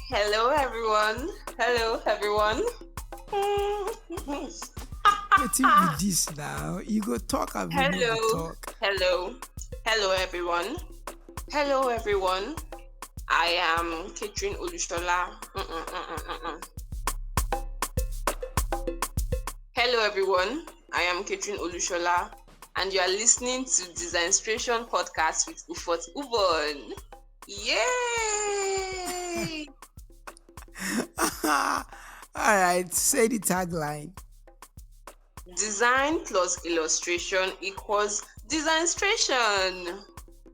Hello, everyone. Hello, everyone. Let him be this now. You go talk, I will not go Hello, talk. hello, hello, everyone. Hello, everyone. I am Kathryn Olushola. Hello, everyone. I am Kathryn Olushola, and you are listening to Designstration podcast with Ufot Ubon. Yay! All right, say the tagline. Design plus illustration equals Designstration.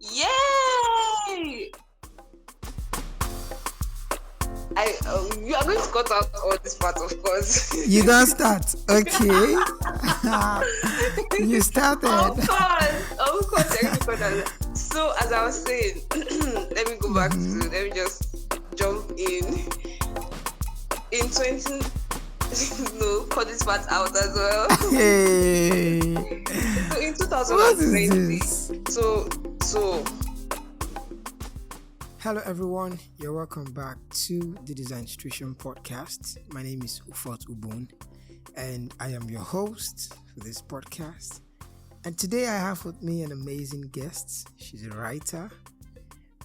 Yay! You are going to cut out all this part, of course. You don't start, okay? You started. Of course, you're going to cut out. So, as I was saying, let me go back to. Let me just jump in. In 20. No, cut this part out as well. Hey. So in What is 2020. this? So. Hello, everyone. You're welcome back to the Designstration podcast. My name is Ufot Ubon, and I am your host for this podcast. And today I have with me an amazing guest. She's a writer,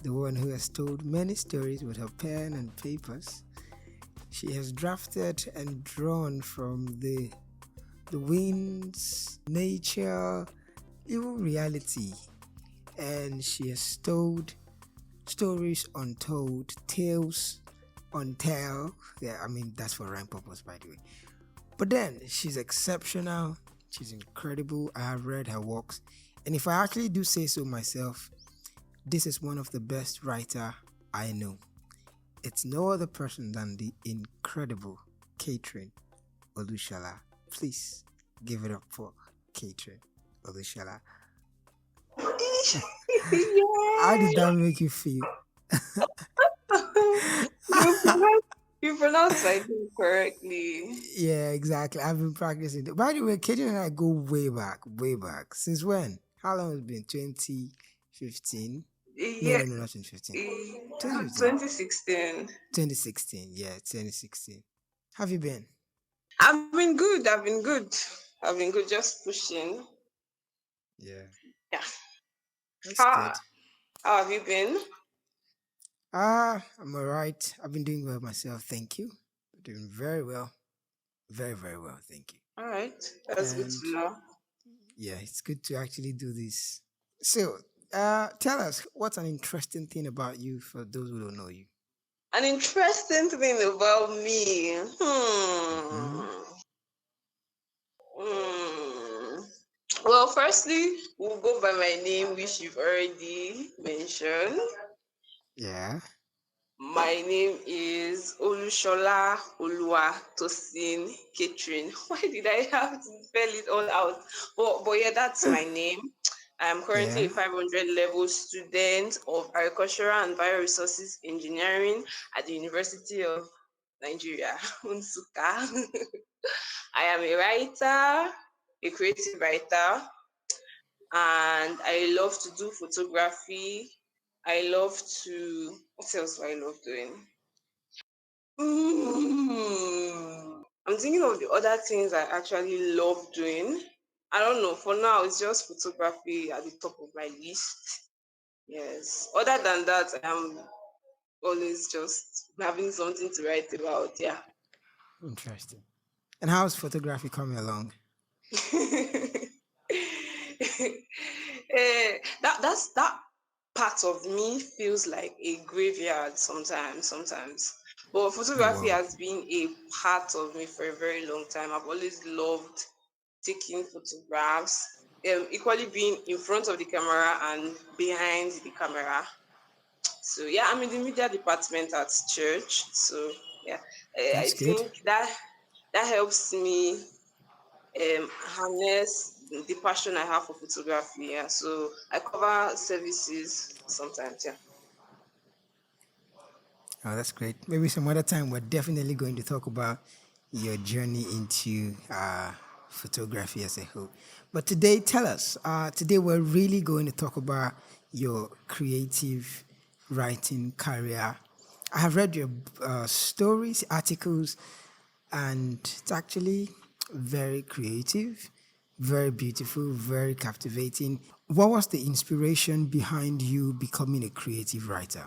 the one who has told many stories with her pen and papers. She has drafted and drawn from the winds, nature, even reality, and she has told stories untold, tales untold. Yeah, I mean that's for rhyme purpose, by the way. But then she's exceptional. She's incredible. I have read her works, and if I actually do say so myself, this is one of the best writer I know. It's no other person than the incredible Kathryn Olushola. Please give it up for Kathryn Olushola. How did that make you feel? You pronounce my name correctly. Yeah, exactly. I've been practicing. By the way, Kathryn and I go way back, way back. Since when? How long has it been? 2015? No, Yeah, not 2015. 2015. 2016. 2016. Yeah, 2016. Have you been? I've been good. Just pushing. Yeah. Yeah. That's How, good. how have you been? I'm alright. I've been doing well myself. Thank you. Doing very well. Very, very well. Thank you. All right. That's good And to know. yeah, it's good to actually do this. So, tell us what's an interesting thing about you for those who don't know you. An interesting thing about me. Mm-hmm. Well, firstly, we'll go by my name, which you've already mentioned. Yeah. My name is Olushola Oluwatosin Kathryn. Why did I have to spell it all out? But yeah, that's my name. I'm currently Yeah. a 500 level student of agricultural and bioresources engineering at the University of Nigeria, Nsukka. I am a writer, a creative writer, and I love to do photography. I love to. What else do I love doing? I'm thinking of the other things I actually love doing. I don't know. For now, it's just photography at the top of my list. Yes. Other than that, I'm always just having something to write about. Yeah. Interesting. And how's photography coming along? That part of me feels like a graveyard sometimes. But Oh, photography wow. has been a part of me for a very long time. I've always loved taking photographs, equally being in front of the camera and behind the camera. So yeah, I'm in the media department at church. So yeah, I That's good. think that helps me harness the passion I have for photography. Yeah, so I cover services sometimes. Yeah. Oh, that's great. Maybe some other time we're definitely going to talk about your journey into photography as a whole. But today, tell us. Today, we're really going to talk about your creative writing career. I have read your stories, articles, and it's actually very creative, very beautiful, very captivating. What was the inspiration behind you becoming a creative writer?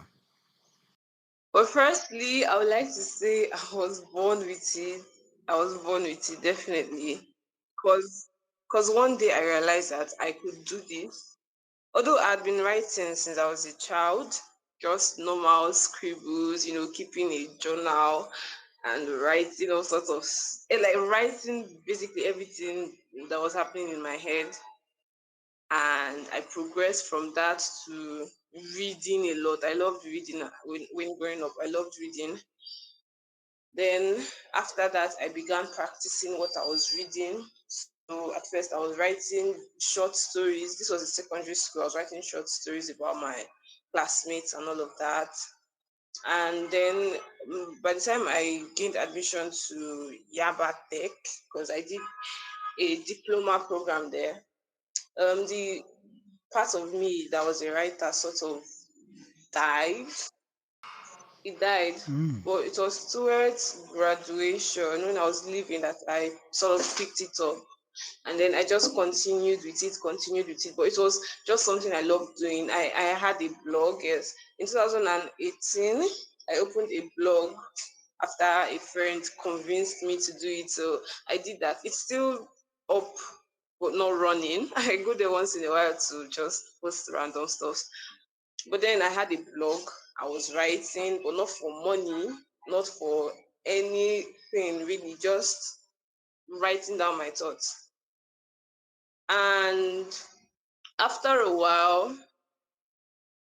But firstly, I would like to say I was born with it. I was born with it, definitely. Because one day I realized that I could do this. Although I'd been writing since I was a child, just normal scribbles, keeping a journal and writing all sorts of, like writing basically everything that was happening in my head. And I progressed from that to reading a lot. I loved reading when growing up. I loved reading. Then after that, I began practicing what I was reading. So at first, I was writing short stories. This was in secondary school. I was writing short stories about my classmates and all of that. And then by the time I gained admission to Yaba Tech, because I did a diploma program there, the part of me that was a writer sort of died. It died, but it was towards graduation when I was leaving that I sort of picked it up. And then I just continued with it. But it was just something I loved doing. I had a blog, yes. In 2018, I opened a blog after a friend convinced me to do it. So I did that. It's still up, but not running. I go there once in a while to just post random stuff. But then I had a blog. I was writing, but not for money, not for anything really, just writing down my thoughts. And after a while,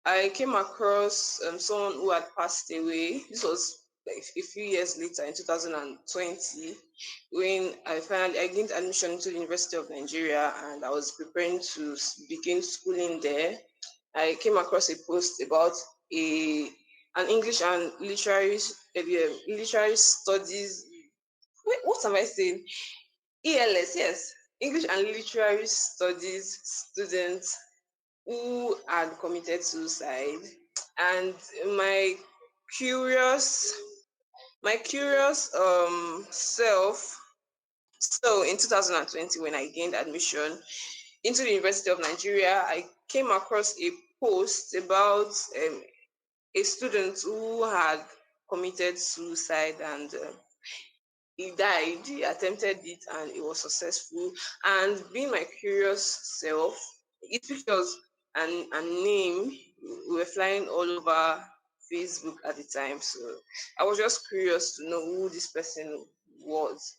I came across someone who had passed away. This was like a few years later in 2020 when I gained admission to the University of Nigeria and I was preparing to begin schooling there. I came across a post about a an English and literary studies. Wait, what am I saying? ELS, yes, English and literary studies student who had committed suicide. And my curious self, so in 2020 when I gained admission into the University of Nigeria, I came across a post about a student who had committed suicide and he died. He attempted it and it was successful. And being my curious self, his pictures and name were flying all over Facebook at the time. So I was just curious to know who this person was.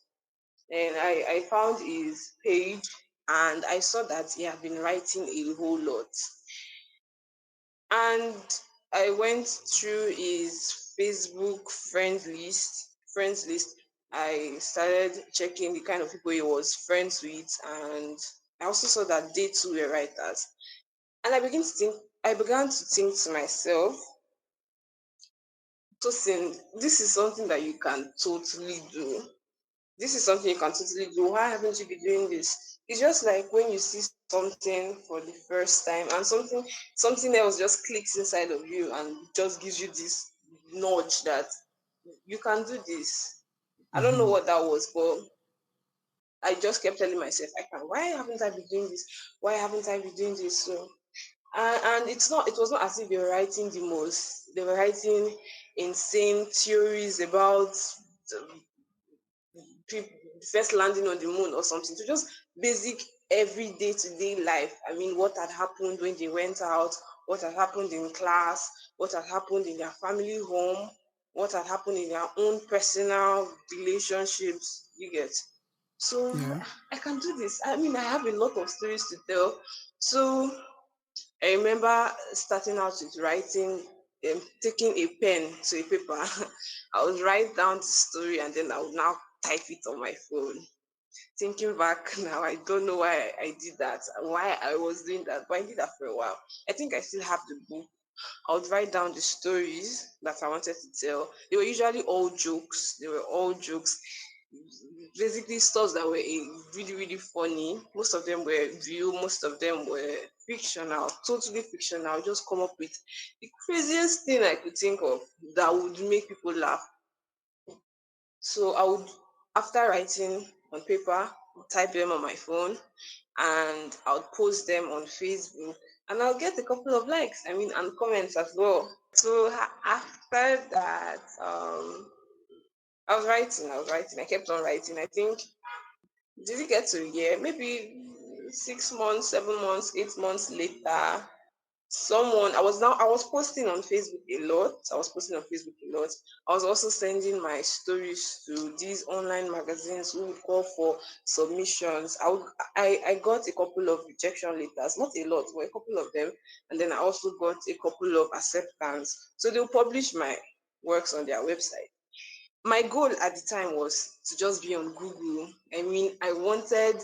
And I found his page and I saw that he had been writing a whole lot. And I went through his Facebook friends list. I started checking the kind of people he was friends with, and I also saw that they too were writers. And I began to think to myself, Tosin, this is something that you can totally do. This is something you can totally do. Why haven't you been doing this? It's just like when you see something for the first time and something else just clicks inside of you and just gives you this nudge that you can do this. I don't know what that was, but I just kept telling myself, I can. Why haven't I been doing this? Why haven't I been doing this? So and it was not as if they were writing the most. They were writing insane theories about pe- first landing on the moon or something. So just basic everyday to day life. I mean, what had happened when they went out, what had happened in class, what had happened in their family home, what had happened in their own personal relationships. You get. So Yeah. I can do this. I mean, I have a lot of stories to tell. So I remember starting out with writing, taking a pen to a paper. I would write down the story and then I would now type it on my phone. Thinking back now, I don't know why I did that, why I was doing that, but I did that for a while. I think I still have the book. I would write down the stories that I wanted to tell. They were usually all jokes. They were all jokes. Basically, stories that were really, really funny. Most of them were real. Most of them were fictional, totally fictional. I'll just come up with the craziest thing I could think of that would make people laugh. So I would, after writing on paper, type them on my phone, and I would post them on Facebook, and I'll get a couple of likes. I mean, and comments as well. So after that, I was writing. I kept on writing. I think, did it get to a year? Maybe 6 months, 7 months, 8 months later, I was posting on Facebook a lot. I was posting on Facebook a lot. I was also sending my stories to these online magazines who would call for submissions. I got a couple of rejection letters, not a lot, but a couple of them. And then I also got a couple of acceptance. So they'll publish my works on their website. My goal at the time was to just be on Google. I mean, I wanted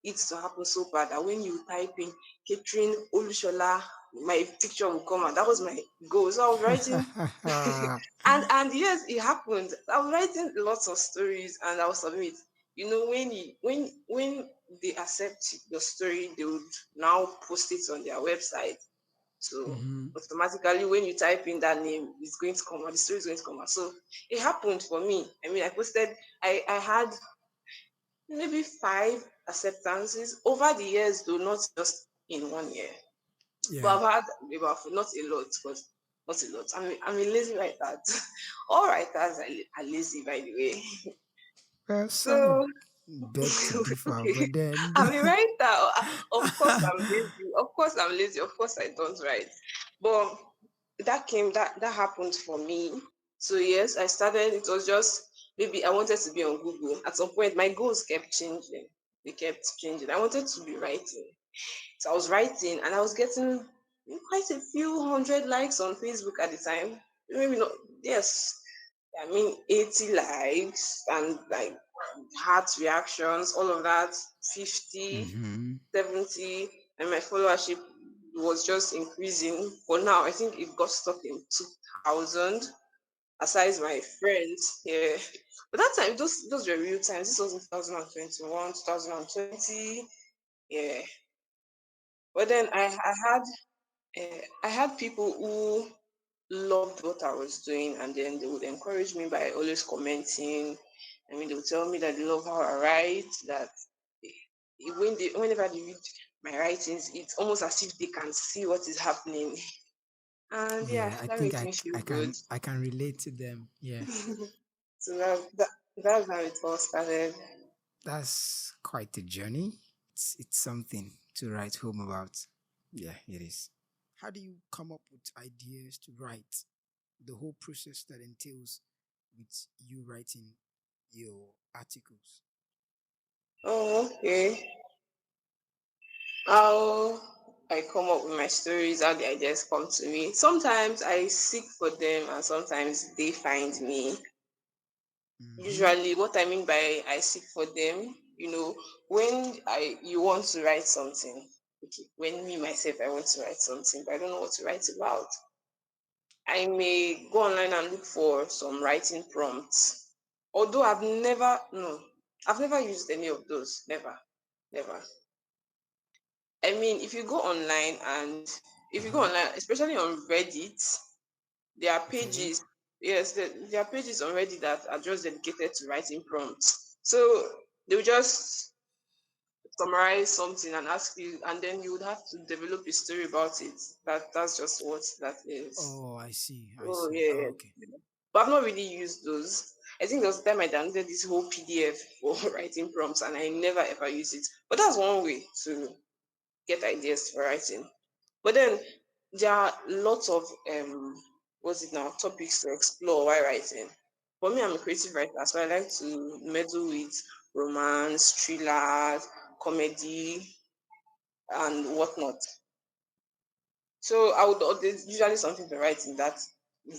it to happen so bad that when you type in Kathryn Olushola, my picture will come out. That was my goal. So I was writing, and yes, it happened. I was writing lots of stories, and I will submit. You know, when they accept your story, they would now post it on their website. So Mm-hmm. automatically, when you type in that name, it's going to come out. The story is going to come out. So it happened for me. I mean, I posted. I had maybe five acceptances over the years, though not just in 1 year. Yeah. But I've had about not a lot, but not a lot. I'm a lazy writer. All writers are lazy, by the way. Well, some So beg to differ, okay, but then I'm a writer. Of course, I'm lazy. Of course, I'm lazy. Of course, I don't write. But that happened for me. So yes, I started. It was just maybe I wanted to be on Google. At some point, my goals kept changing. They kept changing. I wanted to be writing. So I was writing, and I was getting quite a few hundred likes on Facebook at the time. Maybe not, yes. I mean, 80 likes and like heart reactions, all of that, 50, mm-hmm. 70, and my followership was just increasing. For now, I think it got stuck in 2000, aside my friends. Yeah. But that time, those were real times. This was in 2021, 2020. Yeah. But then I had people who loved what I was doing, and then they would encourage me by always commenting. I mean, they would tell me that they love how I write, that whenever they read my writings, it's almost as if they can see what is happening. And yeah, Yeah, I that think makes me feel good. I can relate to them. Yeah. So that's how it all started. That's quite a journey. It's something to write home about. Yeah, it is. How do you come up with ideas to write? The whole process that entails with you writing your articles. Oh, okay. How I come up with my stories, how the ideas come to me. Sometimes I seek for them, and sometimes they find me. Mm-hmm. Usually, what I mean by I seek for them, when you want to write something. Okay, when me myself I want to write something, but I don't know what to write about. I may go online and look for some writing prompts. Although I've never used any of those. Never, never. I mean, if you go Uh-huh. online, especially on Reddit, there are Okay. pages. Yes, there are pages on Reddit that are just dedicated to writing prompts. So they'll just summarize something and ask you, and then you would have to develop a story about it. That's just what that is. Oh, I see. I Oh see. Oh, yeah, okay. but I've not really used those. I think there was the time I downloaded this whole PDF for writing prompts, and I never ever use it. But that's one way to get ideas for writing. But then there are lots of what's it now topics to explore while writing. For me, I'm a creative writer, so I like to meddle with romance, thrillers, comedy, and whatnot. So there's usually something to write in that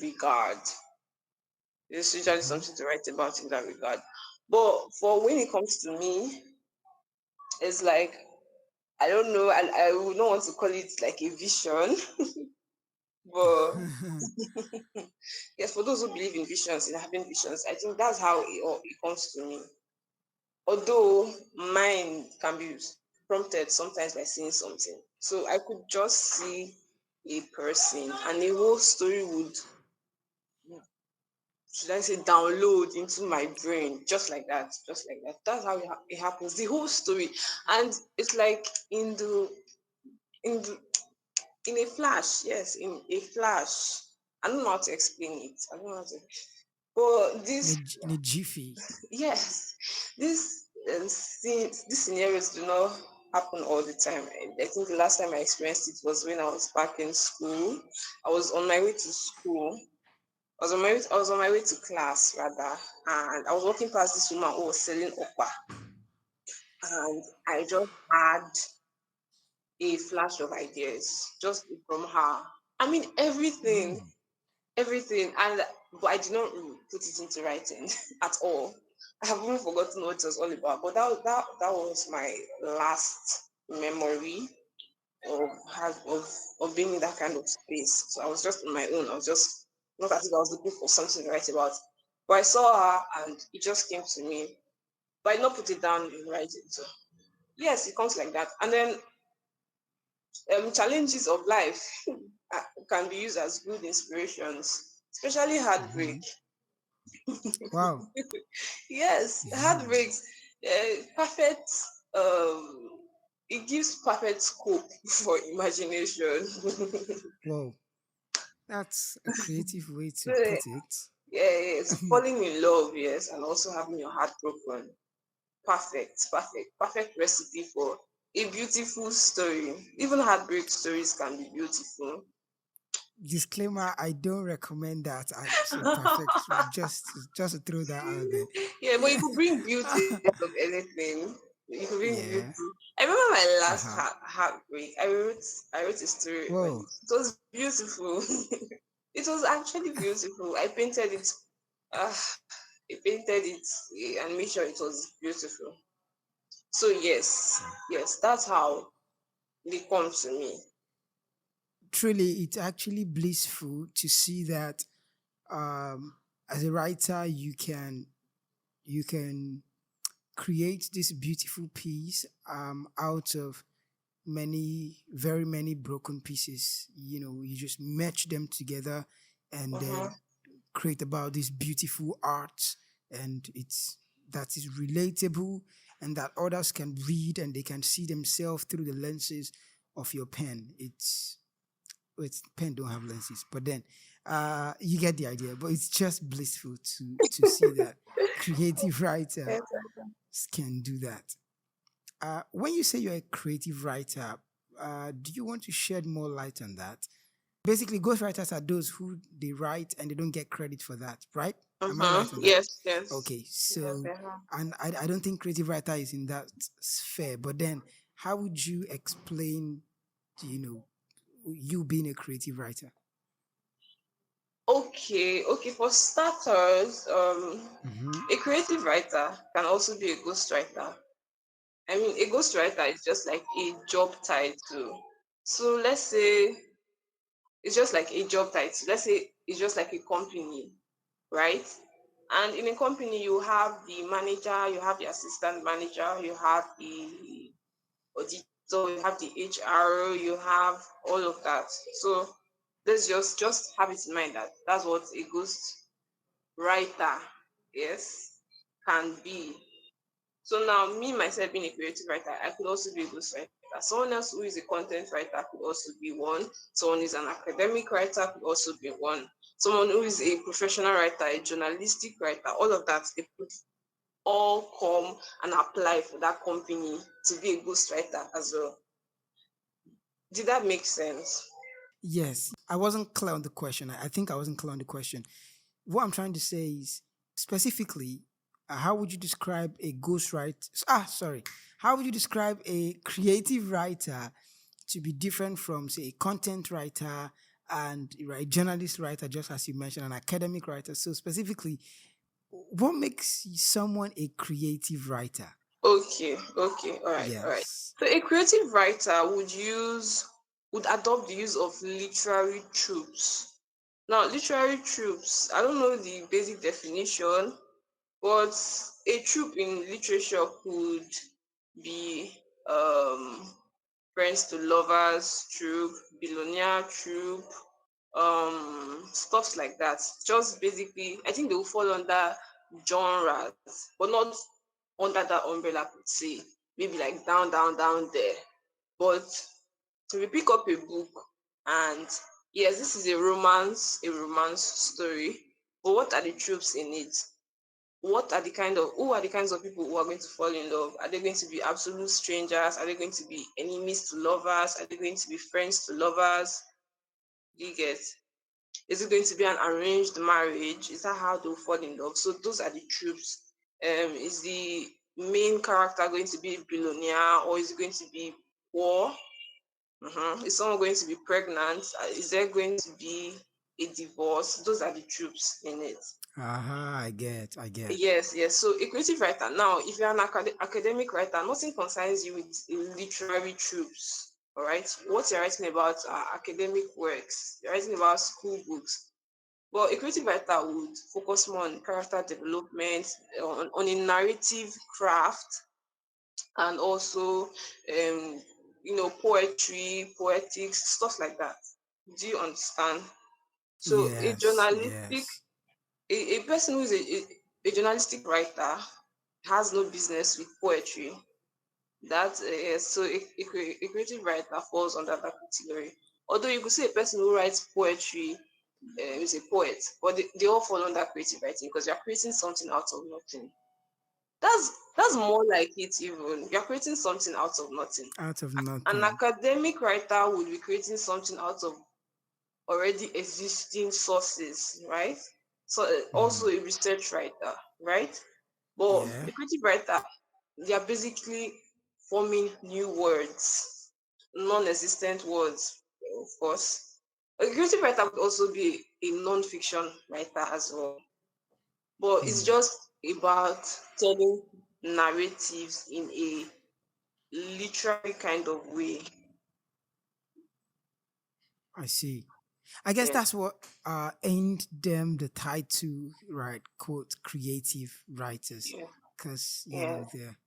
regard. There's usually Mm-hmm. something to write about in that regard. But for when it comes to me, it's like I don't know, I would not want to call it like a vision, but yes, for those who believe in visions, in having visions, I think that's how it comes to me. Although mine can be prompted sometimes by seeing something. So I could just see a person and a whole story would, should I say, download into my brain just like that, just like that. That's how it happens. The whole story, and it's like in the in a flash. Yes, in a flash. I don't know how to explain it. I don't know how to. But this, in a jiffy. yes, this these scenarios do not happen all the time. I think the last time I experienced it was when I was back in school. I was on my way to school. I was on my way to class rather, and I was walking past this woman who was selling okpa, and I just had a flash of ideas just from her. I mean, Mm. everything, and but I did not put it into writing at all. I have even forgotten what it was all about. But that was my last memory of of being in that kind of space. So I was just on my own. I was just not as if I was looking for something to write about. But I saw her and it just came to me. But I did not put it down in writing. So yes, it comes like that. And then challenges of life can be used as good inspirations, especially heartbreak. Hmm. Wow. Yes, heartbreaks, perfect. Um, it gives perfect scope for imagination. Whoa. That's a creative way to Yeah, put it. yes, falling in love, yes, and also having your heart broken. Perfect recipe for a beautiful story. Even heartbreak stories can be beautiful. Disclaimer: I don't recommend that as a perfect. Just to throw that out there. Yeah, but you could bring beauty out of anything. You could bring beauty. Yeah. I remember my Uh last huh. heartbreak. I wrote a story on it. Whoa. It was beautiful. It was actually beautiful. I painted it. Uh, I painted it and made sure it was beautiful. So yes, that's how they come to me. Truly, it's actually blissful to see that as a writer you can create this beautiful piece out of very many broken pieces. You just match them together and Uh-huh. then create about this beautiful art, and it's that is relatable and that others can read and they can see themselves through the lenses of your pen. It's pen don't have lenses, but then you get the idea. But it's just blissful to see that creative writer Yes. can do that. When you say you're a creative writer, do you want to shed more light on that? Basically, ghostwriters are those who they write and they don't get credit for that, right? Am I Uh-huh. right on that? Yes, yes. Okay, Yes, so uh-huh. and I don't think creative writer is in that sphere. But then, how would you explain, you know, you being a creative writer? Okay. For starters, Hmm. a creative writer can also be a ghostwriter. I mean, a ghostwriter is just like a job title. So let's say it's just like a job title. Let's say it's just like a company, right? And in a company, you have the manager, you have the assistant manager, you have the auditor, you have the HR, you have all of that. So let's just have it in mind that that's what a ghost writer, yes, can be. So now, me myself being a creative writer, I could also be a ghostwriter. Someone else who is a content writer could also be one. Someone who is an academic writer could also be one. Someone who is a professional writer, a journalistic writer, all of that, they could all come and apply for that company to be a ghostwriter as well. Did that make sense? Yes, I wasn't clear on the question. I think I wasn't clear on the question. What I'm trying to say is specifically, how would you describe a ghostwriter? Sorry. How would you describe a creative writer to be different from, say, a content writer and right journalist writer, just as you mentioned, an academic writer? So specifically, what makes someone a creative writer? Okay, all right. Yes. So a creative writer would adopt the use of literary tropes. Now, literary tropes, I don't know the basic definition, but a trope in literature could be. um, friends to lovers troop, billionaire troop, stuff like that. Just basically, I think they will fall under genres, but not under that umbrella per se. Maybe like down, down, down there. But to we pick up a book and yes, this is a romance story. But what are the tropes in it? What are the kind of who are the kinds of people who are going to fall in love? Are they going to be absolute strangers? Are they going to be enemies to lovers? Are they going to be friends to lovers? Do you get? Is it going to be an arranged marriage? Is that how they'll fall in love? So those are the tropes. Is the main character going to be a billionaire or is it going to be poor? Is someone going to be pregnant? Is there going to be a divorce? Those are the tropes in it. Aha, I get. Yes, yes. So a creative writer. Now, if you're an academic writer, nothing concerns you with literary tropes. All right. What you're writing about are academic works. You're writing about school books. Well, a creative writer would focus more on character development, on a narrative craft, and also, poetry, poetics, stuff like that. Do you understand? So, Yes, yes. a person who is a journalistic writer has no business with poetry. That so a creative writer falls under that category. Although you could say a person who writes poetry is a poet, but they all fall under creative writing because you're creating something out of nothing. That's more like it even. You're creating something out of nothing. Out of An nothing. academic writer would be creating something out of already existing sources, right? So also Hmm. a research writer, right? But Yeah. a creative writer, they are basically forming new words, non-existent words, of course. A creative writer would also be a non-fiction writer as well. But it's Hmm. just about telling narratives in a literary kind of way. I see. I guess Yeah, that's what earned them the title, right? Quote, creative writers, yeah, because yeah. they're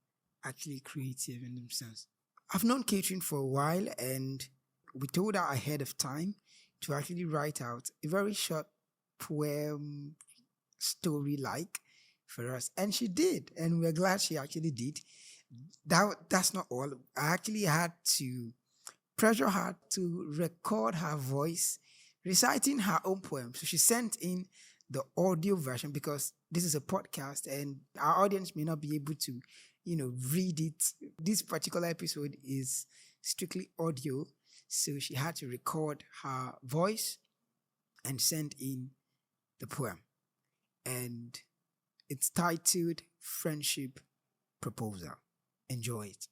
actually creative in themselves. I've known Catherine for a while, and we told her ahead of time to actually write out a very short poem story like for us, and she did, and we're glad she actually did. That's not all. I actually had to pressure her to record her voice reciting her own poem. So she sent in the audio version because this is a podcast and our audience may not be able to, read it. This particular episode is strictly audio. So she had to record her voice and send in the poem. And it's titled Friendship Proposal. Enjoy it.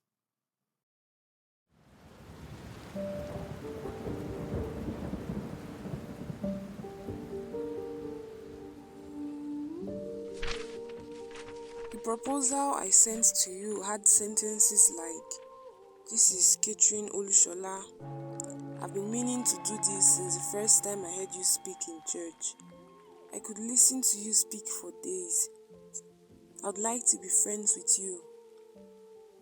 The proposal I sent to you had sentences like, "This is Kathryn Olushola. I've been meaning to do this since the first time I heard you speak in church. I could listen to you speak for days. I'd like to be friends with you.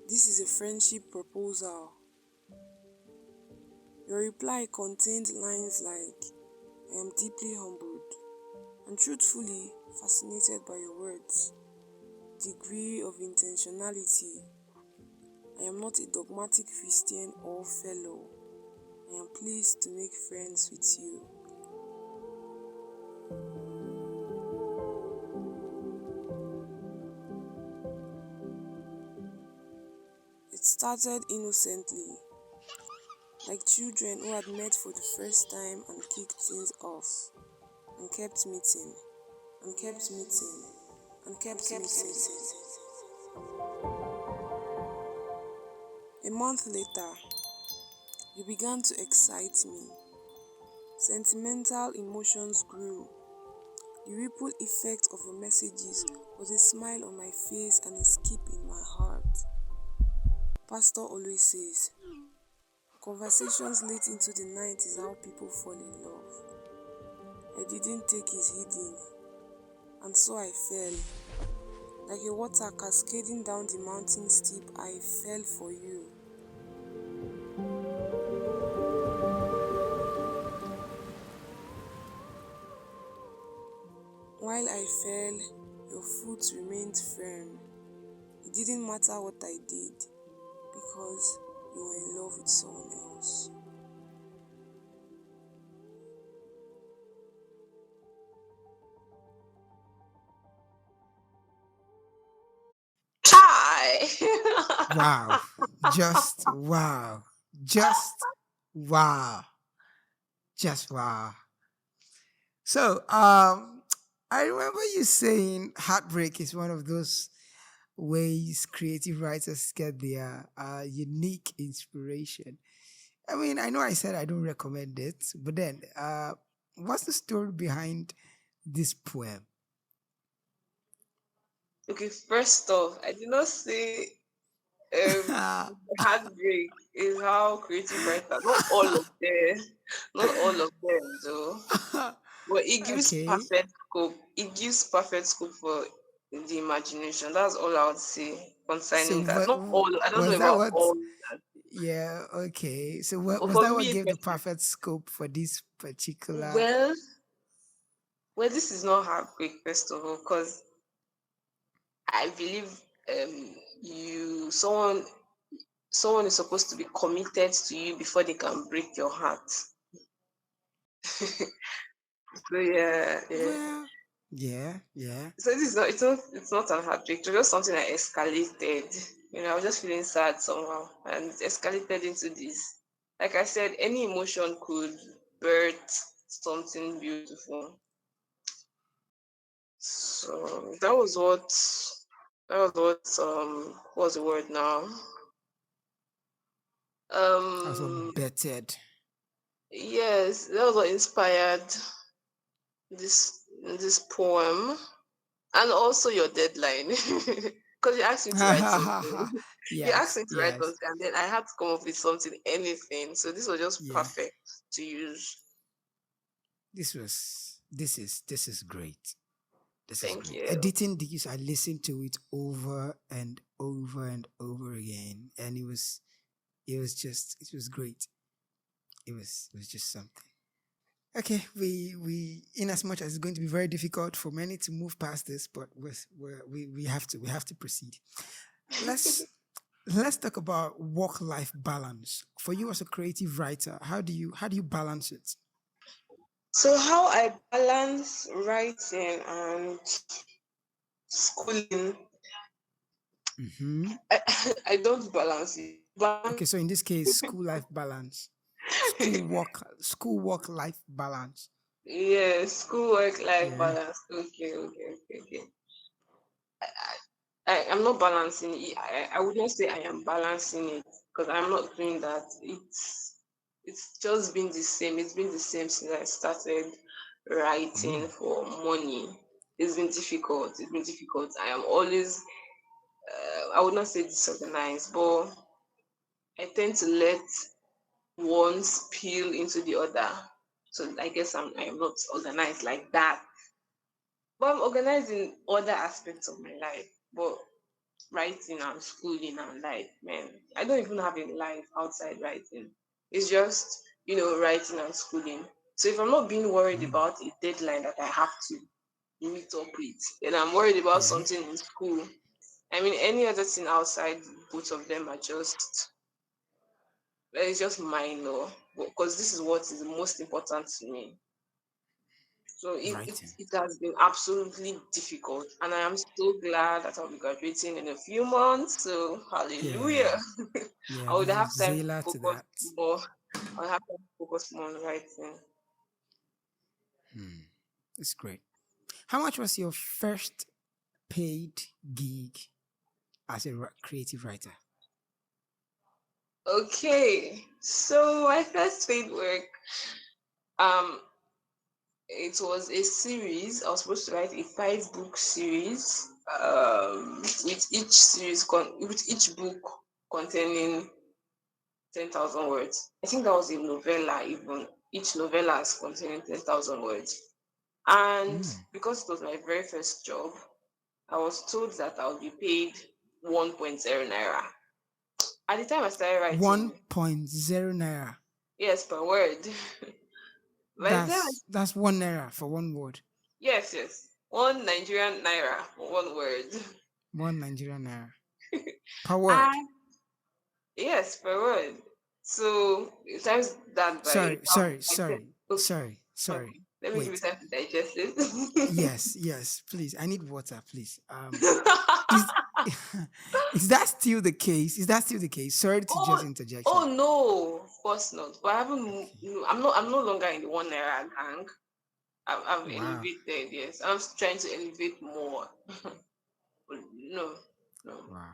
This is a friendship proposal." Your reply contained lines like, "I am deeply humbled and truthfully fascinated by your words. Degree of intentionality. I am not a dogmatic Christian or fellow. I am pleased to make friends with you." It started innocently, like children who had met for the first time and kicked things off, and kept meeting, and kept meeting, and kept meeting. A month later, you began to excite me. Sentimental emotions grew. The ripple effect of your messages was a smile on my face and a skip in my heart. Pastor always says, conversations late into the night is how people fall in love. I didn't take his hidden, and so I fell. Like a water cascading down the mountain steep, I fell for you. While I fell, your foot remained firm. It didn't matter what I did because you were in love with someone else. Chai! Wow. Just wow. Just wow. Just wow. So, I remember you saying heartbreak is one of those ways creative writers get their unique inspiration. I mean, I know I said I don't recommend it, but then, what's the story behind this poem? Okay, first off, I did not say heartbreak is how creative writers, not all of them, not all of them though. But it gives Okay. perfect scope. It gives perfect scope for the imagination. That's all I would say So, concerning that. Not all. I don't know was that about what? all. Yeah. Okay. So, what But was for that? me, What it gave the personally, perfect scope for this particular? well, well, this is not heartbreak first of all, because I believe you someone is supposed to be committed to you before they can break your heart. So yeah. Well, yeah, yeah, So this is not it's not an heartbreak. It was just something that escalated. I was just feeling sad somehow, and it escalated into this. Like I said, any emotion could birth something beautiful. So what was the word now? also Um bettered. yes, that was what inspired this poem, and also your deadline. Because you asked me to write something. You asked Yes, me to write yes, something, and then I had to come up with something, anything. So this was just yeah. perfect to use. This is great. This is Thank great. you. Editing these, I listened to it over and over and over again, and it was great. It was just something. Okay, we in as much as it's going to be very difficult for many to move past this, but we have to proceed. Let's let's talk about work life balance. For you as a creative writer, how do you balance it? So how I balance writing and schooling, Hmm. I, I don't balance it. Okay, so in this case, school life balance, school work life balance. Yeah, school work life Yeah. balance. Okay. I'm not balancing it. I would not say I am balancing it because I'm not doing that. It's just been the same. It's been the same since I started writing Mm. for money. It's been difficult. It's been difficult. I am always, I would not say disorganized, but I tend to let one spill into the other. So I guess I am not organized like that. But I'm organized in other aspects of my life. But writing and schooling and life, man, I don't even have a life outside writing. It's just, writing and schooling. So if I'm not being worried Mm. about a deadline that I have to meet up with, then I'm worried about Yeah. something in school. I mean, any other thing outside both of them are just, well, it's just minor, because this is what is the most important to me. So Writing. it has been absolutely difficult, and I am so glad that I'll be graduating in a few months. So Yeah. hallelujah! Yeah. I would have time to Vuvuzela to focus that. more. I'll have time to focus more on writing. Hmm. It's great. How much was your first paid gig as a creative writer? Okay, so my first paid work, um, it was a series. I was supposed to write a 5 book series, with each book containing 10,000 words. I think that was a novella, even. Each novella is containing 10,000 words. And Mm. because it was my very first job, I was told that I would be paid 1.0 naira. At the time I started writing, 1.0 naira. yes, per word. By the time That's 1 naira for one word. yes. One Nigerian naira, one word. One Nigerian naira per word. And yes, per word. So times that by Sorry, how sorry, I said, sorry, okay, sorry, sorry. okay. Let me give you Wait. time to digest it. Yes, yes, please. I need water, please. Is is that still the case? Is that still the case? Sorry to just Oh, interject oh here. no, of course not. But I haven't. Okay. No, I'm no longer in the one naira gang. I've Wow. elevated. Yes, I'm trying to elevate more. No, no. Wow.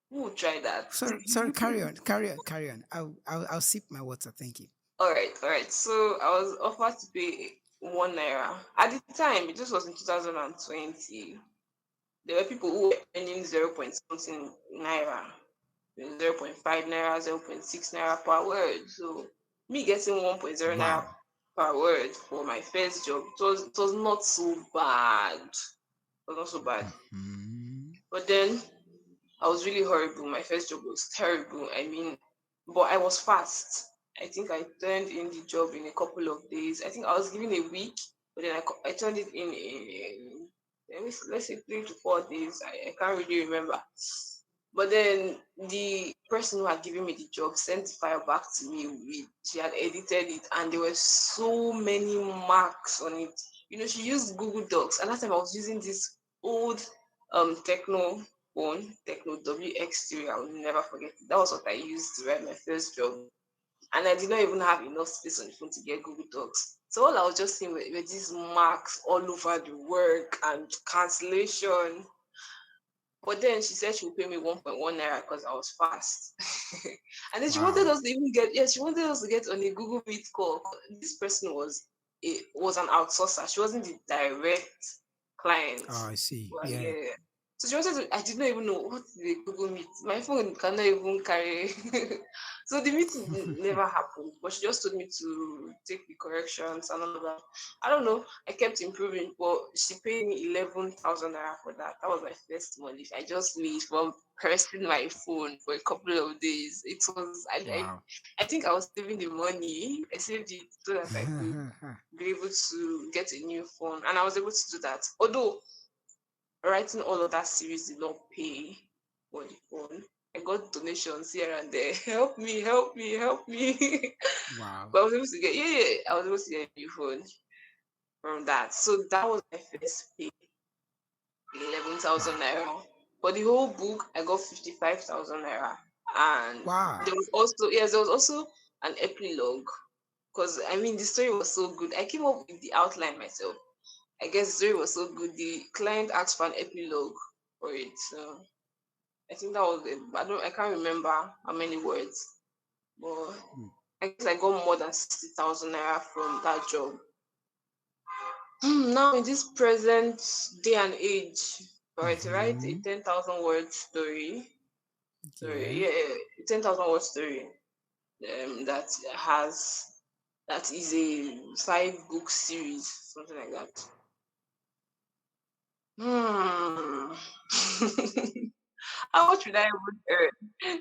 Who would try that? Sorry, sorry, carry on, carry on, carry on. I'll sip my water, thank you. All right, all right. So I was offered to pay one naira at the time. This was in 2020. There were people who were earning zero point something naira, 0.5 naira, 0.6 naira per word. So me getting 1.0 naira Wow. per word for my first job, it was not so bad. It was not so bad. Hmm. But then I was really horrible. My first job was terrible. I mean, but I was fast. I think I turned in the job in a couple of days. I think I was given a week, but then I turned it in let's say 3 to 4 days. I can't really remember. But then the person who had given me the job sent the file back to me. She had edited it, and there were so many marks on it. She used Google Docs, and last time I was using this old Techno phone, Techno WX3. I will never forget it. That was what I used to write my first job, and I did not even have enough space on the phone to get Google Docs. So all I was just seeing were these marks all over the work and cancellation. But then she said she would pay me 1.1 naira because I was fast. And then she wanted Wow. us to even get, yeah, she wanted us to get on a Google Meet call. This person was an outsourcer. She wasn't the direct client. Oh, I see. Well, Yeah. yeah. So she wanted to, I did not even know what is a Google Meet. My phone cannot even carry. So the meeting never happened, but she just told me to take the corrections and all of that. I don't know. I kept improving, but she paid me 11,000 naira for that. That was my first money. I just made from pressing my phone for a couple of days. It was Wow. I think I was saving the money. I saved it so that I could be able to get a new phone, and I was able to do that. Although writing all of that series did not pay for the phone. I got donations here and there. Help me, help me, help me. Wow. But I was able to get, I was able to get a new phone from that. So that was my first pay, 11,000 Wow. naira. For the whole book, I got 55,000 naira. And Wow. there was also an epilogue. Because I mean, the story was so good. I came up with the outline myself. I guess the story was so good. The client asked for an epilogue for it. So I think that was it. I can't remember how many words, but Hmm. I guess I got more than 60,000 naira from that job. Now in this present day and age, for it to write a Mm-hmm. 10,000 word Yeah. yeah, 10,000 word story, that has that is a 5 book series, something like that. Hmm. How much would I even earn?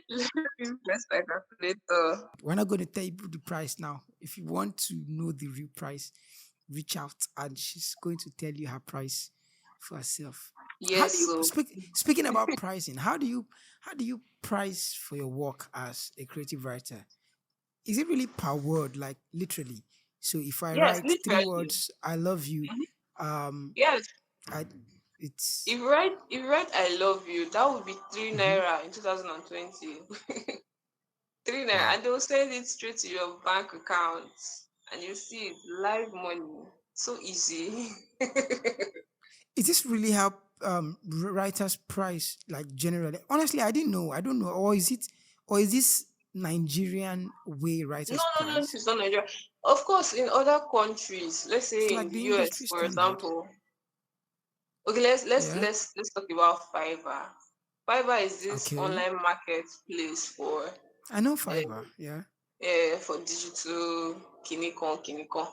Let me press my calculator. We're not going to tell you the price now. If you want to know the real price, reach out and she's going to tell you her price for herself. How do Yes, you so speaking about pricing? How do you price for your work as a creative writer? Is it really per word, like literally? So if I yes, write three literally. words, I love you, Mhm. um, Yes, I it's if you write I love you, that would be three mhm. naira in 2020. 3 naira, Wow. and they'll send it straight to your bank account, and you see it live money. So easy. Is this really how writers price, like generally? Honestly, I didn't know. I don't know. Or is this Nigerian way No, writers no, no, this price? is not Nigeria. Of course, in other countries, let's It's say in like the the US, industry for standard. example. Okay, let's Yeah. let's let's talk about Fiverr. Fiverr is this Okay. online marketplace I know uh, Fiverr. Yeah. for digital kinikon.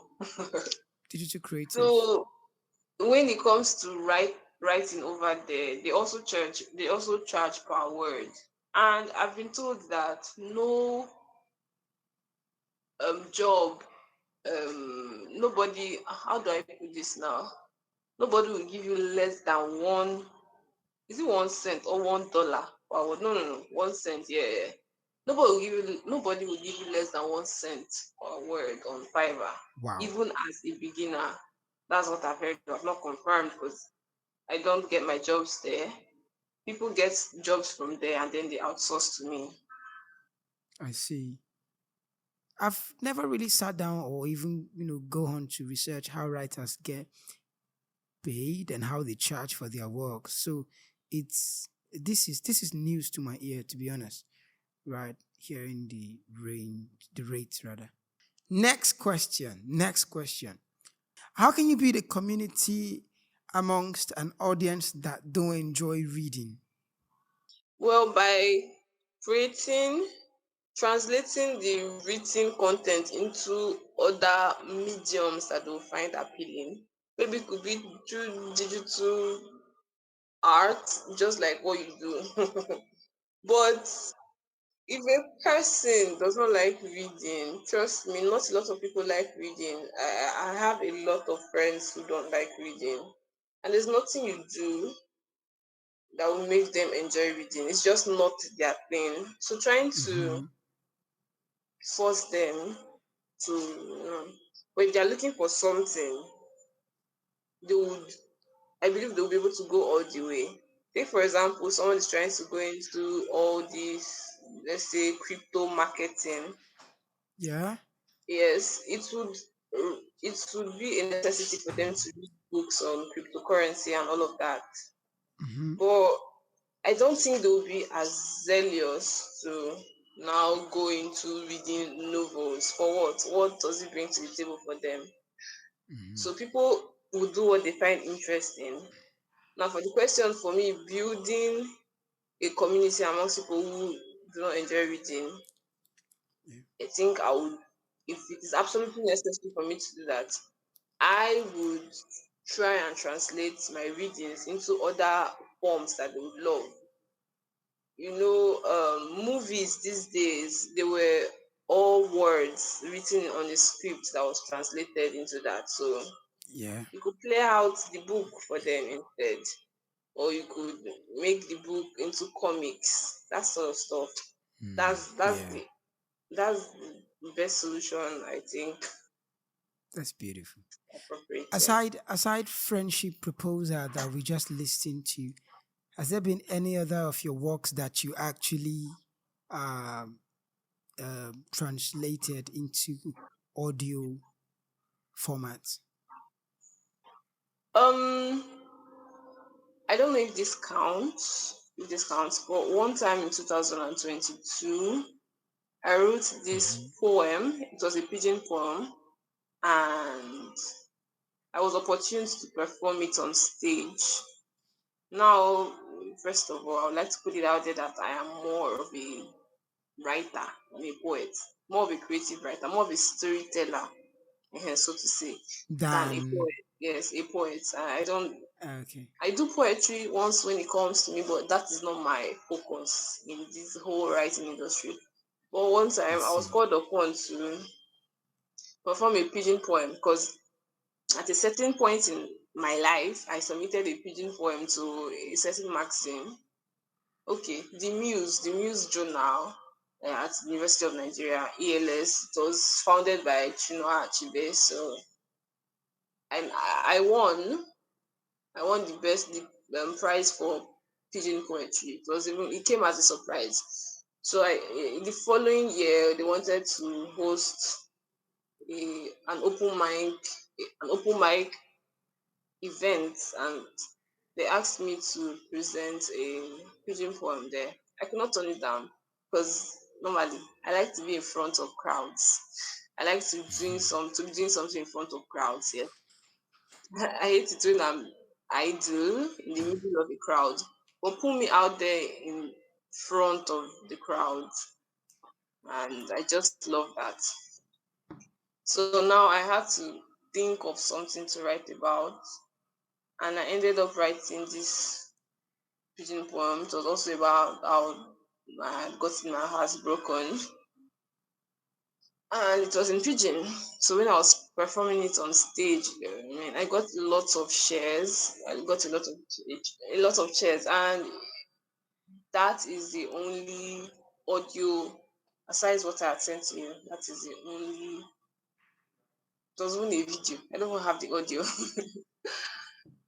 Digital creatives. So when it comes to writing over there, they also charge per word. And I've been told that no job, nobody, how do I put this now? Nobody will give you less than one. Is it 1 cent or $1? Wow, no, no, no, 1 cent. Yeah, yeah. Nobody will give you less than 1 cent per word on Fiverr, Wow. even as a beginner. That's what I've heard. I've not confirmed because I don't get my jobs there. People get jobs from there and then they outsource to me. I see. I've never really sat down or even, go on to research how writers get paid and how they charge for their work. So it's this is news to my ear, to be honest. Right, hearing the rates rather. Next question. Next question. How can you build a community amongst an audience that don't enjoy reading? Well, by creating, translating the written content into other mediums that they'll find appealing. Maybe it could be through digital art, just like what you do. But if a person does not like reading, trust me, not a lot of people like reading. I have a lot of friends who don't like reading, and there's nothing you do that will make them enjoy reading. It's just not their thing. So trying to Hmm. force them to, when they're looking for something, they would, I believe they'll be able to go all the way. Take for example, someone is trying to go into all these, let's say, crypto marketing. Yeah. Yes, it would be a necessity for them to read books on cryptocurrency and all of that. Hmm. But I don't think they will be as zealous to now go into reading novels. For what? What does it bring to the table for them? Hmm. So people will do what they find interesting. Now, for the question for me, building a community amongst people who do not enjoy reading, Yeah. I think I would, if it is absolutely necessary for me to do that, I would try and translate my readings into other forms that they would love. Movies these days, they were all words written on a script that was translated into that. So Yeah. you could play out the book for them instead, or you could make the book into comics, that sort of stuff. Mm. That's that's Yeah. the that's the best solution, I think, That's beautiful. appropriate. Yeah. Aside friendship proposal that we just listened to, has there been any other of your works that you actually um, translated into audio formats? Um, I don't know if this counts, but one time in 2022, I wrote Hmm. this poem. It was a pigeon poem, and I was opportune to perform it on stage. Now, first of all, I would like to put it out there that I am more of a writer than a poet, more of a creative writer, more of a storyteller, so to say, than a Than poet. Yes, a poet. I don't. okay, I do poetry once when it comes to me, but that is not my focus in this whole writing industry. But one I time I was see. called upon to perform a pigeon poem because at a certain point in my life, I submitted a pigeon poem to a certain magazine. Okay, the Muse Journal at the University of Nigeria, ELS. It was founded by Chinua Achebe. So, and I won. I won the prize for pigeon poetry. It came as a surprise. So the following year they wanted to host an open mic event, and they asked me to present a pigeon poem there. I could not turn it down because normally I like to be in front of crowds. I like to be doing something in front of crowds. Yeah, I hate it when I'm idle in the middle of the crowd, but put me out there in front of the crowd, and I just love that. So now I had to think of something to write about, and I ended up writing this pigeon poem. It was also about how I had gotten my heart broken, and it was in pidgin. So when I was performing it on stage. I mean, I got lots of shares. I got a lot of shares, and that is the only audio. Aside what I had sent to you, that is the only. It was even a video. I don't even have the audio,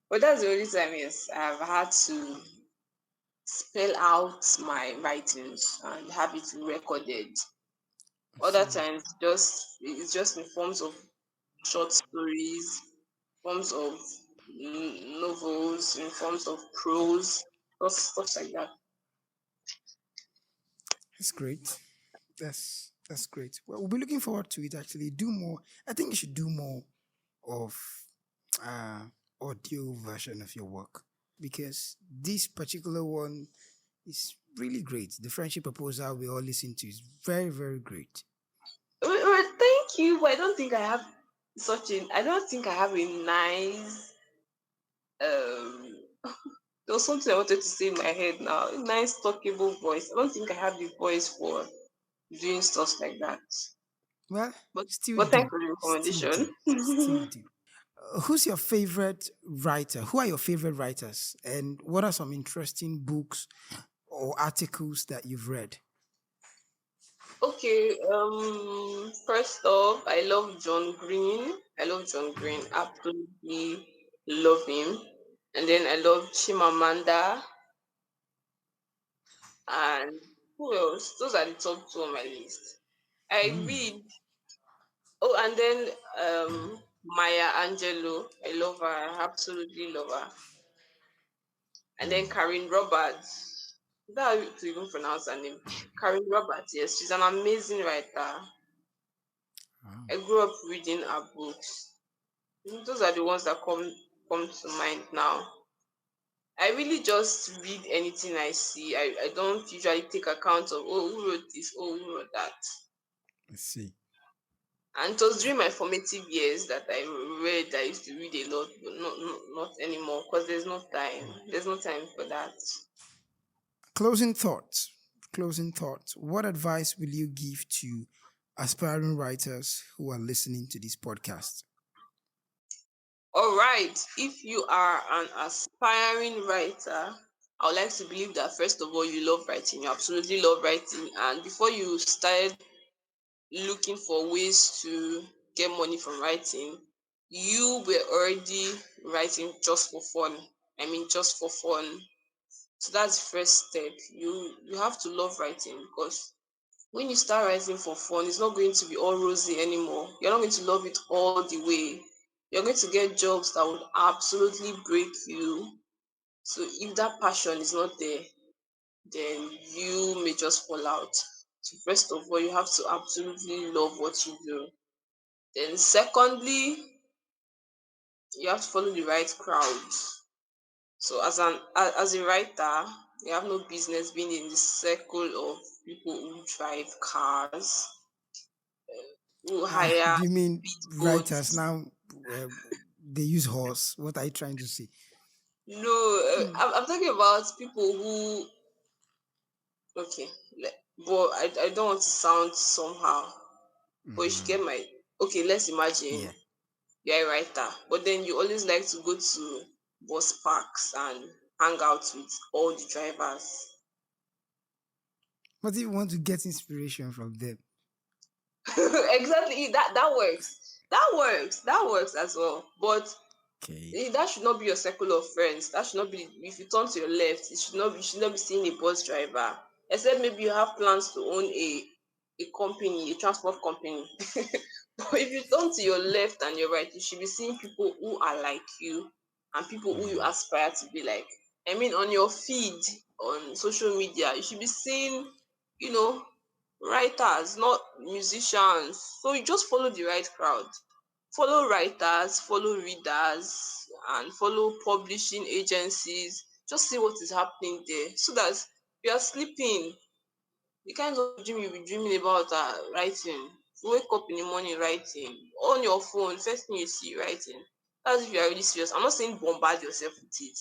but that's the only time. Yes, I've had to spell out my writings and have it recorded. I Other see. times, it's just in forms of short stories, forms of novels, in forms of prose, stuff like that. That's great. That's great. Well, we'll be looking forward to it. Actually, do more. I think you should do more of uh audio version of your work, because this particular one is really great. The friendship proposal we all listen to is very, very great. Well, thank you, but I don't think I have I don't think I have a nice. Um, there was something I wanted to say in my head now. A nice talkable voice. I don't think I have the voice for doing stuff like that. Well, But still but thanks do, for the still do, recommendation. still do. Who's your favorite writer? Who are your favorite writers? And what are some interesting books or articles that you've read? Okay, first off, I love John Green. I love John Green. Absolutely love him. And then I love Chimamanda and who else? Those are the top two on my list. I Mm, read. Oh, and then Maya Angelou. I love her. I absolutely love her. And then mm, Karen Roberts. That how to even pronounce her name. Karen Roberts. Yes, she's an amazing writer. wow, I grew up reading her books. Those are the ones that come to mind now. I really just read anything I see. I don't usually take account of who wrote this, who wrote that. let's see. And it was during my formative years that I used to read a lot, but not anymore because there's no time. There's no time for that. Closing thoughts. Closing thoughts. What advice will you give to aspiring writers who are listening to this podcast? All right. If you are an aspiring writer, I would like to believe that first of all you love writing. You absolutely love writing, and before you started looking for ways to get money from writing, you were already writing just for fun. I mean, just for fun. So that's the first step. You have to love writing because when you start writing for fun, it's not going to be all rosy anymore. You're not going to love it all the way. You're going to get jobs that would absolutely break you. So if that passion is not there, then you may just fall out. So first of all, you have to absolutely love what you do. Then secondly, you have to follow the right crowd. So as a writer, you have no business being in the circle of people who drive cars, who hire Do you mean writers speedboats. now? Uh, they use horse. What are you trying to say? No, Mm, I'm talking about people who okay, but I don't want to sound somehow. But you should mhm. get my okay. Let's imagine Yeah. you're a writer, but then you always like to go to bus parks and hang out with all the drivers. What if you want to get inspiration from them? Exactly, that works. That works as well. But Okay. that should not be your circle of friends. That should not be. If you turn to your left, you should not be seeing a bus driver. Except maybe you have plans to own a company, a transport company. But if you turn to your left and your right, you should be seeing people who are like you and people who you Mm, aspire to be like. I mean, on your feed on social media, you should be seeing, you know, writers, not musicians. So you just follow the right crowd. Follow writers, follow readers, and follow publishing agencies. Just see what is happening there so that if you are sleeping, the kind of dream you'll be dreaming about are writing. You wake up in the morning writing. On your phone, first thing you see writing. That's if you are really serious. I'm not saying bombard yourself with it.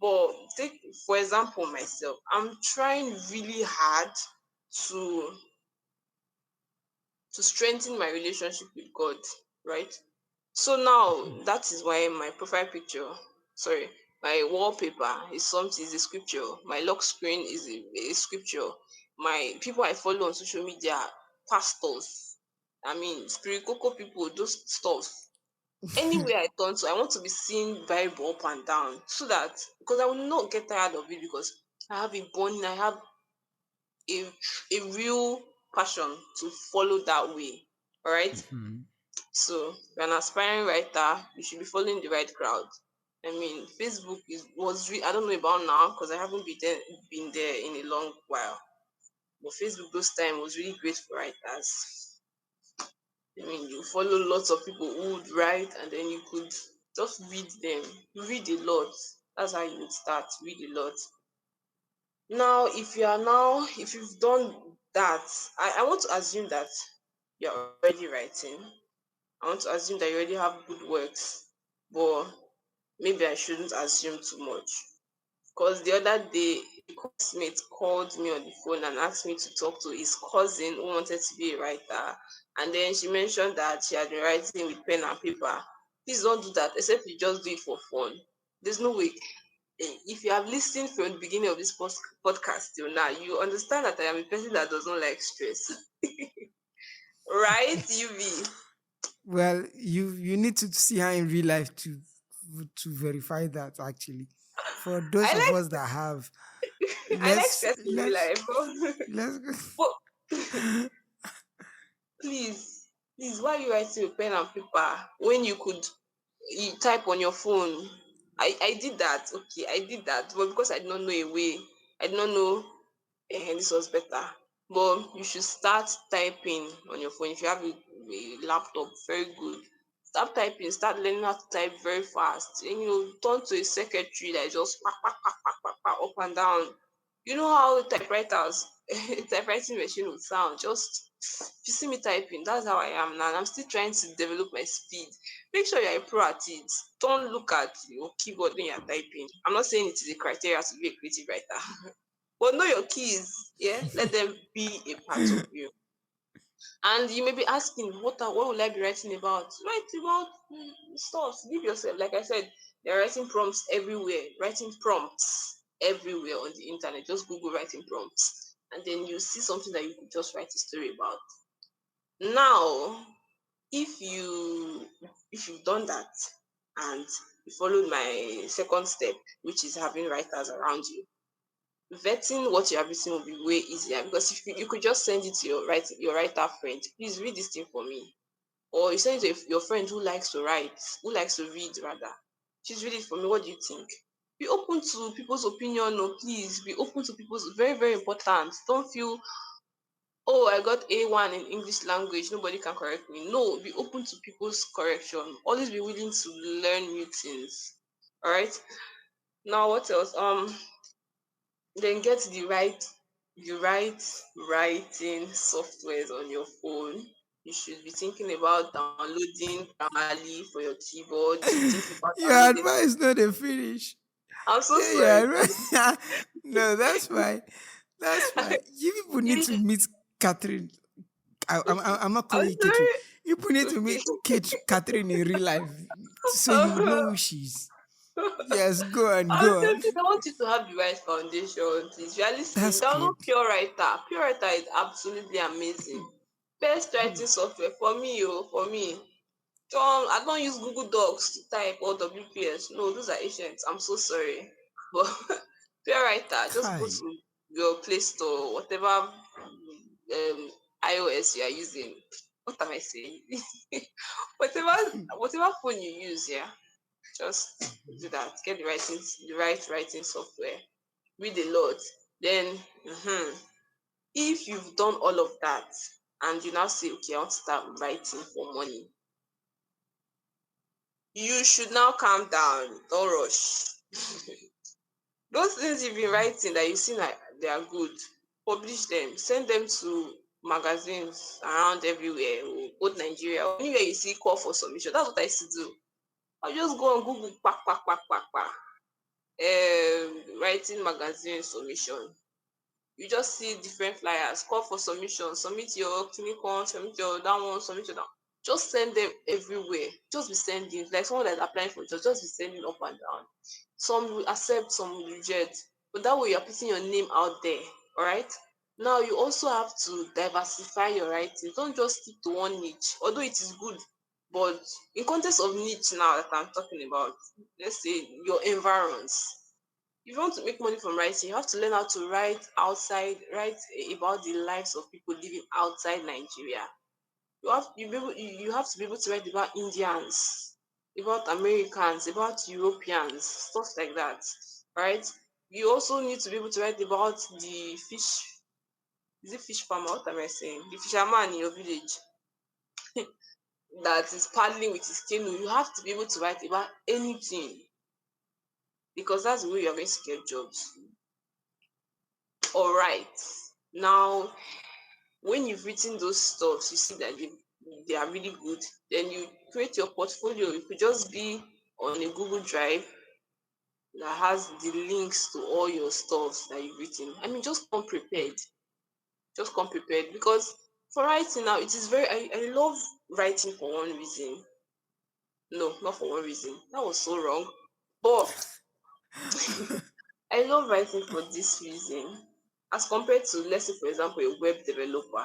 But take for example myself. I'm trying really hard to to strengthen my relationship with God, right? So now that is why my profile picture, sorry, my wallpaper is something, is a scripture. My lock screen is a scripture. My people I follow on social media, pastors, I mean spirit cocoa people, those stuff. Anywhere I turn to, I want to be seeing Bible up and down so that because I will not get tired of it because I have a burning, I have a real passion to follow that way. All right. Mhm. So you're an aspiring writer, you should be following the right crowd. I mean, Facebook I don't know about now because I haven't been there in a long while. But Facebook those time was really great for writers. I mean, you follow lots of people who would write, and then you could just read them. You read a lot. That's how you would start. Read a lot. If you've done that, I want to assume that you're already writing. I want to assume that you already have good works, but maybe I shouldn't assume too much. Because the other day, a classmate called me on the phone and asked me to talk to his cousin who wanted to be a writer. And then she mentioned that she had been writing with pen and paper. Please don't do that, except you just do it for fun. There's no way. If you have listened from the beginning of this podcast till now, you understand that I am a person that does not like stress. Right, UV? Well, you need to see her in real life to verify that actually. For those I of like us that have, I like let's stress in real let's life. let's go. But please, please, why are you writing with pen and paper when you type on your phone? I did that. Okay, I did that, but because I did not know a way, I did not know this was better. But you should start typing on your phone. If you have a laptop, very good. Start typing, start learning how to type very fast. And turn to a secretary that is just up and down. You know how typewriters, typewriting machine would sound. Just if you see me typing, that's how I am now. And I'm still trying to develop my speed. Make sure you're a pro at it. Don't look at your keyboard when you're typing. I'm not saying it is a criteria to be a creative writer. But know your keys, yeah. Let them be a part of you. And you may be asking, what will I be writing about? Write about stuff. Give yourself, like I said, they're writing prompts everywhere. Writing prompts everywhere on the internet. Just Google writing prompts, and then you see something that you could just write a story about. Now, if you if you've done that and you followed my second step, which is having writers around you, vetting what you have written will be way easier because if you could just send it to your writer friend, please read this thing for me, or you send it to your friend who likes to write, who likes to read rather. Please read it for me. What do you think? Be open to people's opinion. No, please be open to people's. Very very important. Don't feel, oh, I got A1 in English language, nobody can correct me. No, be open to people's correction. Always be willing to learn new things. All right. Now what else? Then get the right writing softwares on your phone. You should be thinking about downloading Grammarly for your keyboard. You should be thinking about Your downloading. advice not a finish. I'm so Yeah, sorry, your please. advice. No, that's fine. That's fine. You people need to You- meet Catherine. okay. I'm not I'm calling you Catherine. sorry. You people need to Okay. meet Catherine in real life so you would know who she is. Yes, go on, I'm go on. thinking, I want you to have the right foundation, please. If you are listening, That's download good. Pure Writer. Pure Writer is absolutely amazing. Best writing software for me, for me. I don't use Google Docs to type or WPS. No, those are ancient. I'm so sorry. But Pure Writer, just go Kai. to your Play Store, whatever iOS you are using. What am I saying? whatever whatever phone you use, yeah. Just do that. Get the right writing software. Read a lot. Then if you've done all of that and you now say, okay, I want to start writing for money, you should now calm down. Don't rush. Those things you've been writing that you see like they are good, publish them, send them to magazines around everywhere, both Nigeria, anywhere you see call for submission. That's what I used to do. I just go on Google, pack, pack, pack, pack, pack. Writing magazine submission. You just see different flyers, call for submission, submit your clinic one, submit your that one, submit your that. Just send them everywhere. Just be sending. Like someone that's applying for jobs, just be sending up and down. Some will accept, some will reject. But that way you're putting your name out there. All right. Now you also have to diversify your writing. Don't just stick to one niche, although it is good. But in context of niche now that I'm talking about, let's say your environs. If you want to make money from writing, you have to learn how to write about the lives of people living outside Nigeria. You have to be able to write about Indians, about Americans, about Europeans, stuff like that, right? You also need to be able to write about the fish. Is it fish farmer? What am I saying? The fisherman in your village that is paddling with his canoe. You have to be able to write about anything because that's the way you're going to get jobs. All right. Now, when you've written those stuffs, you see that they are really good, then you create your portfolio. It could just be on a Google Drive that has the links to all your stuffs that you've written. I mean, just come prepared. Just come prepared because for writing now, it is very. I love writing for one reason. No, not for one reason. That was so wrong. But I love writing for this reason, as compared to, let's say, for example, a web developer.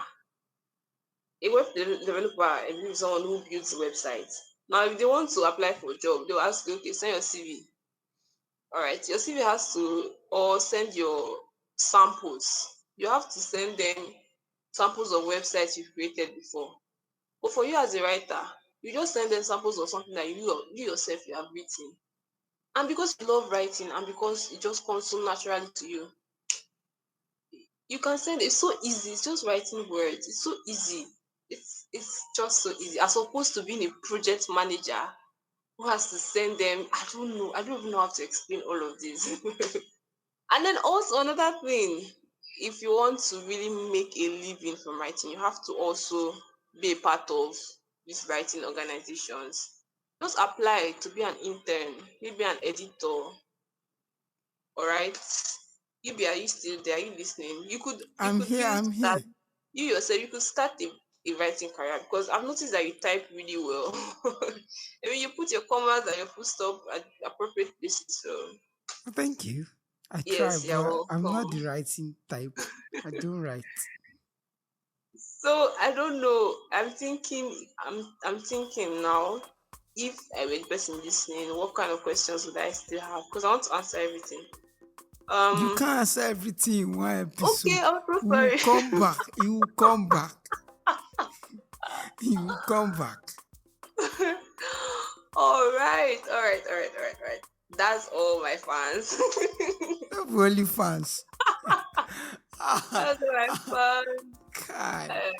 Developer, I believe, someone who builds websites. Now, if they want to apply for a job, they'll ask you, okay, send your CV. All right, your CV has to, or send your samples. You have to send them samples of websites you've created before. But for you as a writer, you just send them samples of something that you yourself you have written. And because you love writing and because it just comes so naturally to you, you can send. It's so easy. It's just writing words. It's so easy. It's just so easy. As opposed to being a project manager who has to send them. I don't know. I don't even know how to explain all of this. And then also another thing, if you want to really make a living from writing, you have to also be a part of these writing organizations. Just apply to be an intern, maybe an editor. All right. Are you still there? Are you listening? You I'm could here. even I'm start here. you yourself, you could start a writing career because I've noticed that you type really well. I mean, you put your commas and your full stop at appropriate places. So Thank you. I try, yes, you're but I'm not welcome. the writing type. I don't write. So I don't know. I'm thinking now, if I were the person listening, what kind of questions would I still have? Because I want to answer everything. You Um. can't answer everything in one Okay, episode. I'm so We will sorry. come back. You will come back. You will come back. All right. That's all my fans. We're only fans. That's all my fans. God. Uh,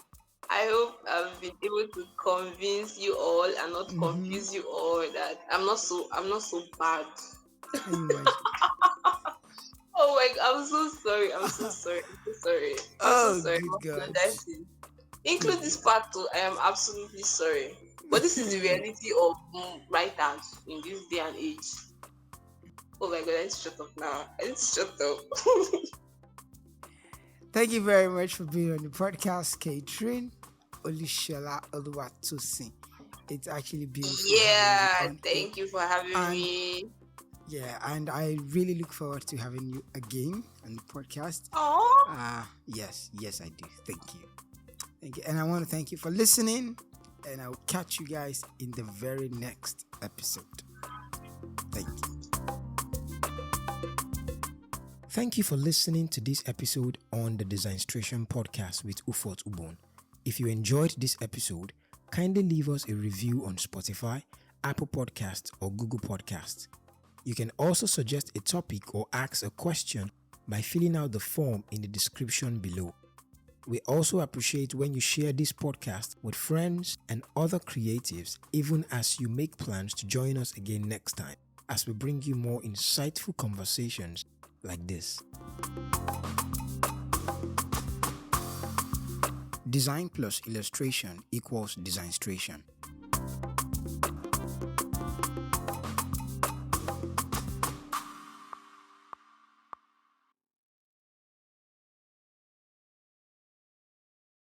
I hope I've been able to convince you all and not Mm-hmm. confuse you all that I'm not so bad. Can you imagine? Oh my god, I'm so sorry. I'm so sorry. I'm so sorry. I'm so Oh, sorry. good I'm God. apologizing. Include Good this part too. I am absolutely sorry. But this is the God. reality of writers in this day and age. Oh my god, I need to shut up now. I need to shut up. Thank you very much for being on the podcast, Kathryn Olushola Oluwatosin. It's actually beautiful having you Yeah, on here. thank you for having And me. yeah, and I really look forward to having you again on the podcast. Oh, Yes, I do. Thank you. Thank you. And I want to thank you for listening. And I'll catch you guys in the very next episode. Thank you. Thank you for listening to this episode on the Designstration podcast with Ufot Ubon. If you enjoyed this episode, kindly leave us a review on Spotify, Apple Podcasts, or Google Podcasts. You can also suggest a topic or ask a question by filling out the form in the description below. We also appreciate when you share this podcast with friends and other creatives, even as you make plans to join us again next time as we bring you more insightful conversations like this. Design plus illustration equals Designstration.